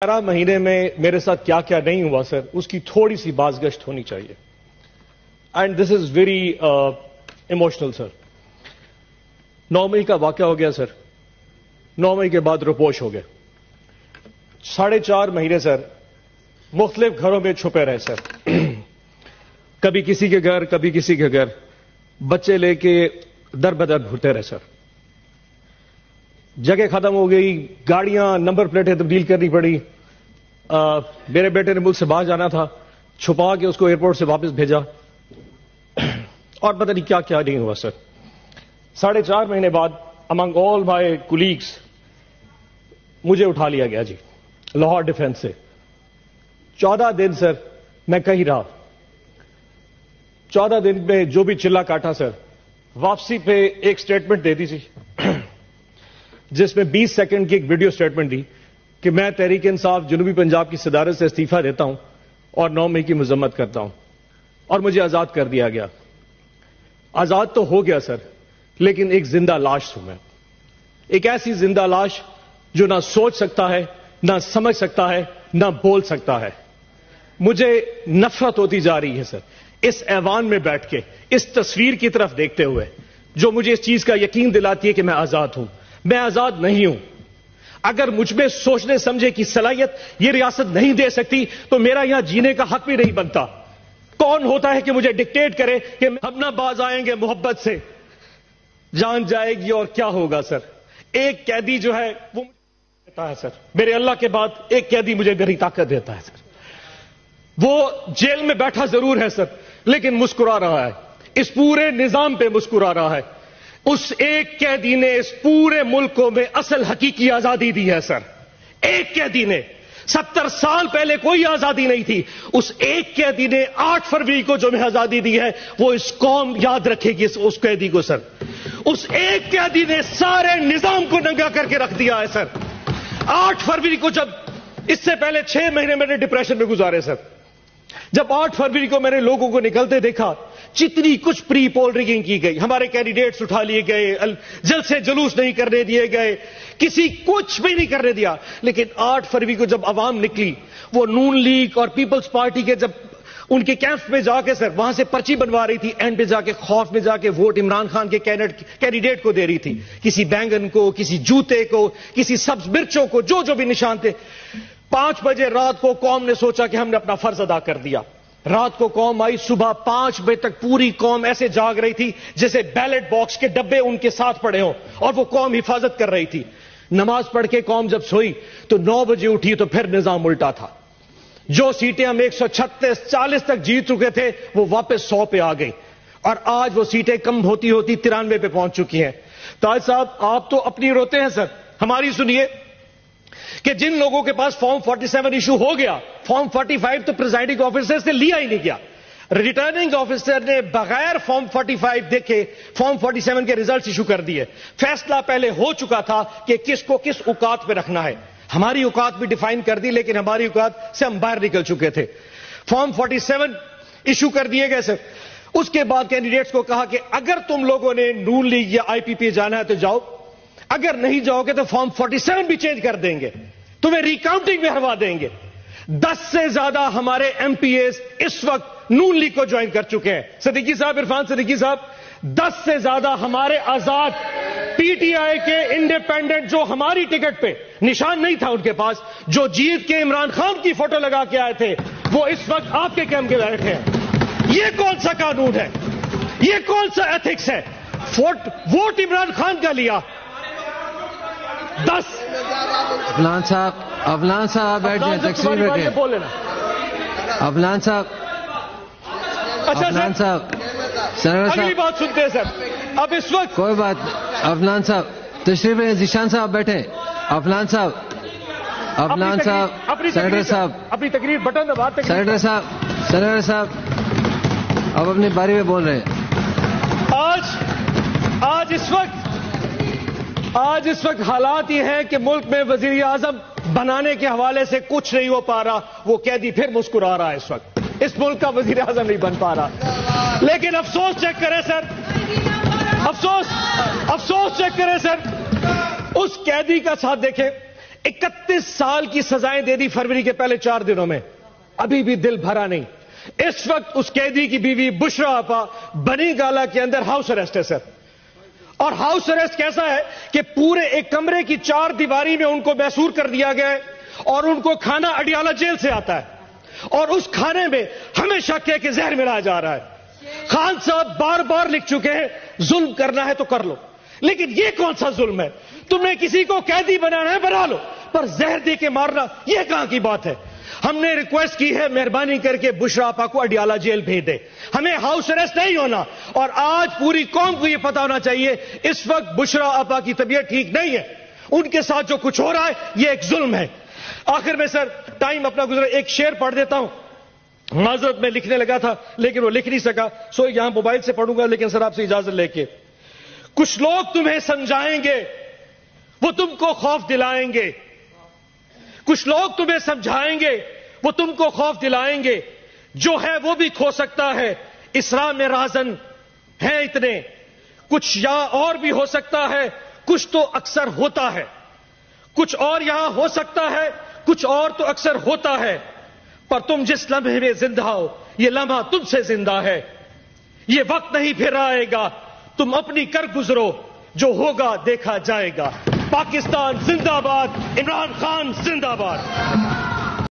11 مہینے میں میرے ساتھ کیا کیا نہیں ہوا سر، اس کی تھوڑی سی بازگشت ہونی چاہیے. And this is very emotional sir. 9 مئی کا واقعہ ہو گیا سر. 9 مئی کے بعد روپوش ہو گئے. 4.5 مہینے سر مختلف گھروں میں چھپے رہے سر. کبھی کسی کے گھر، کبھی کسی کے گھر، بچے لے کے در بدر گھرتے رہے سر. جگہ ختم ہو گئی، گاڑیاں نمبر پلیٹیں تبدیل کرنی پڑی. میرے بیٹے نے ملک سے باہر جانا تھا، چھپا کے اس کو ایئرپورٹ سے واپس بھیجا، اور پتہ نہیں کیا کیا نہیں ہوا سر. 4.5 مہینے بعد امنگ آل مائی کولیگس مجھے اٹھا لیا گیا جی لاہور ڈیفنس سے. 14 دن سر میں کہیں رہا. 14 دن میں جو بھی چلا کاٹا سر، واپسی پہ ایک سٹیٹمنٹ دے دی تھی جس میں 20 سیکنڈ کی ایک ویڈیو سٹیٹمنٹ دی کہ میں تحریک انصاف جنوبی پنجاب کی صدارت سے استعفیٰ دیتا ہوں اور 9 مئی کی مذمت کرتا ہوں، اور مجھے آزاد کر دیا گیا. آزاد تو ہو گیا سر، لیکن ایک زندہ لاش ہوں میں. ایک ایسی زندہ لاش جو نہ سوچ سکتا ہے، نہ سمجھ سکتا ہے، نہ بول سکتا ہے. مجھے نفرت ہوتی جا رہی ہے سر اس ایوان میں بیٹھ کے، اس تصویر کی طرف دیکھتے ہوئے جو مجھے اس چیز کا یقین دلاتی ہے کہ میں آزاد ہوں. میں آزاد نہیں ہوں. اگر مجھ میں سوچنے سمجھے کی صلاحیت یہ ریاست نہیں دے سکتی تو میرا یہاں جینے کا حق بھی نہیں بنتا. کون ہوتا ہے کہ مجھے ڈکٹیٹ کرے کہ ہم نہ باز آئیں گے محبت سے، جان جائے گی اور کیا ہوگا سر. ایک قیدی جو ہے وہ دیتا ہے سر، میرے اللہ کے بعد ایک قیدی مجھے میری طاقت دیتا ہے سر. وہ جیل میں بیٹھا ضرور ہے سر، لیکن مسکرا رہا ہے، اس پورے نظام پہ مسکرا رہا ہے. اس ایک قیدی نے اس پورے ملک کو میں اصل حقیقی آزادی دی ہے سر. ایک قیدی نے. 70 سال پہلے کوئی آزادی نہیں تھی. اس ایک قیدی نے 8 فروری کو جو میں آزادی دی ہے وہ اس قوم یاد رکھے گی اس قیدی کو سر. اس ایک قیدی نے سارے نظام کو ننگا کر کے رکھ دیا ہے سر. 8 فروری کو جب، اس سے پہلے 6 مہینے میں نے ڈپریشن میں گزارے سر. جب 8 فروری کو میں نے لوگوں کو نکلتے دیکھا، جتنی کچھ پری پول ریگنگ کی گئی، ہمارے کینڈیڈیٹس اٹھا لیے گئے، جلسے جلوس نہیں کرنے دیے گئے، کسی کچھ بھی نہیں کرنے دیا. لیکن 8 فروری کو جب عوام نکلی، وہ نون لیگ اور پیپلز پارٹی کے جب ان کے کیمپ میں جا کے سر وہاں سے پرچی بنوا رہی تھی، اینڈ پہ جا کے خوف میں جا کے ووٹ عمران خان کے کینڈیڈیٹ کو دے رہی تھی، کسی بینگن کو، کسی جوتے کو، کسی سبز مرچوں کو، جو بھی نشان تھے. 5 بجے رات کو قوم نے سوچا کہ ہم نے اپنا فرض ادا کر دیا. رات کو قوم آئی، صبح 5 بجے تک پوری قوم ایسے جاگ رہی تھی جیسے بیلٹ باکس کے ڈبے ان کے ساتھ پڑے ہوں، اور وہ قوم حفاظت کر رہی تھی. نماز پڑھ کے قوم جب سوئی تو 9 بجے اٹھی تو پھر نظام الٹا تھا. جو سیٹیں ہم 136 40 تک جیت چکے تھے وہ واپس 100 پہ آ گئی، اور آج وہ سیٹیں کم ہوتی ہوتی 93 پہ پہنچ چکی ہیں. تاج صاحب آپ تو اپنی روتے ہیں سر، ہماری سنیے کہ جن لوگوں کے پاس فارم 47 ایشو ہو گیا، فارم 45 تو پریزائڈنگ آفیسر سے لیا ہی نہیں گیا. ریٹرننگ آفیسر نے بغیر فارم 45 دیکھے فارم 47 کے ریزلٹس ایشو کر دیے. فیصلہ پہلے ہو چکا تھا کہ کس کو کس اوقات پہ رکھنا ہے. ہماری اوقات بھی ڈیفائن کر دی، لیکن ہماری اوقات سے ہم باہر نکل چکے تھے. فارم 47 ایشو کر دیے گئے سر. اس کے بعد کینڈیڈیٹس کو کہا کہ اگر تم لوگوں نے نون لیگ یا آئی پی پی جانا ہے تو جاؤ، اگر نہیں جاؤ گے تو فارم 47 بھی چینج کر دیں گے، تمہیں ریکاؤنٹنگ میں ہروا دیں گے. 10 سے زیادہ ہمارے ایم پی ایز اس وقت نون لیگ کو جوائن کر چکے ہیں. صدیقی صاحب، عرفان صدیقی صاحب، 10 سے زیادہ ہمارے آزاد پی ٹی آئی کے انڈیپینڈنٹ جو ہماری ٹکٹ پہ نشان نہیں تھا ان کے پاس، جو جیت کے عمران خان کی فوٹو لگا کے آئے تھے، وہ اس وقت آپ کے کیمپ کے بیٹھے ہیں. یہ کون سا قانون ہے؟ یہ کون سا ایتھکس ہے؟ ووٹ عمران خان کا لیا. 10 افلان صاحب بیٹھ جائیں، تقسیم بیٹھے. افلان صاحب، افلان صاحب، اگلی بات سنتے ہیں سر. اب اس وقت کوئی بات. افلان صاحب تشریف ہے. ذیشان صاحب بیٹھے. افلان صاحب، افلان صاحب، سینیٹر صاحب، اپنی تقریر بٹن دباتے. سینیٹر صاحب اب اپنی باری میں بول رہے ہیں. آج اس وقت حالات یہ ہیں کہ ملک میں وزیر اعظم بنانے کے حوالے سے کچھ نہیں ہو پا رہا. وہ قیدی پھر مسکرا رہا ہے. اس وقت اس ملک کا وزیر اعظم نہیں بن پا رہا. لیکن افسوس چیک کریں سر، افسوس چیک کریں سر، اس قیدی کا ساتھ دیکھیں. 31 سال کی سزائیں دے دی فروری کے پہلے 4 دنوں میں، ابھی بھی دل بھرا نہیں. اس وقت اس قیدی کی بیوی بشرا آپا بنی گالا کے اندر ہاؤس اریسٹ ہے سر. اور ہاؤس اریسٹ کیسا ہے کہ پورے ایک کمرے کی 4 دیواری میں ان کو محصور کر دیا گیا ہے اور ان کو کھانا اڈیالہ جیل سے آتا ہے اور اس کھانے میں ہمیشہ کہ زہر ملایا جا رہا ہے. خان صاحب بار بار لکھ چکے ہیں ظلم کرنا ہے تو کر لو، لیکن یہ کون سا ظلم ہے؟ تم نے کسی کو قیدی بنانا ہے بنا لو، پر زہر دے کے مارنا یہ کہاں کی بات ہے؟ ہم نے ریکویسٹ کی ہے مہربانی کر کے بشرا آپا کو اڈیالہ جیل بھیج دے، ہمیں ہاؤس اریسٹ نہیں ہونا. اور آج پوری قوم کو یہ پتا ہونا چاہیے اس وقت بشرا آپا کی طبیعت ٹھیک نہیں ہے، ان کے ساتھ جو کچھ ہو رہا ہے یہ ایک ظلم ہے. آخر میں سر ٹائم اپنا گزرا، ایک شعر پڑھ دیتا ہوں. معذرت میں لکھنے لگا تھا لیکن وہ لکھ نہیں سکا، سو یہاں موبائل سے پڑھوں گا، لیکن سر آپ سے اجازت لے کے. کچھ لوگ تمہیں سمجھائیں گے وہ تم کو خوف دلائیں گے، کچھ لوگ تمہیں سمجھائیں گے وہ تم کو خوف دلائیں گے، جو ہے وہ بھی کھو سکتا ہے، اسراء میں رازن ہیں اتنے، کچھ یا اور بھی ہو سکتا ہے، کچھ تو اکثر ہوتا ہے، کچھ اور یہاں ہو سکتا ہے، کچھ اور تو اکثر ہوتا ہے، پر تم جس لمحے میں زندہ ہو یہ لمحہ تم سے زندہ ہے. یہ وقت نہیں پھر آئے گا، تم اپنی کر گزرو، جو ہوگا دیکھا جائے گا. پاکستان زندہ باد، عمران خان زندہ باد.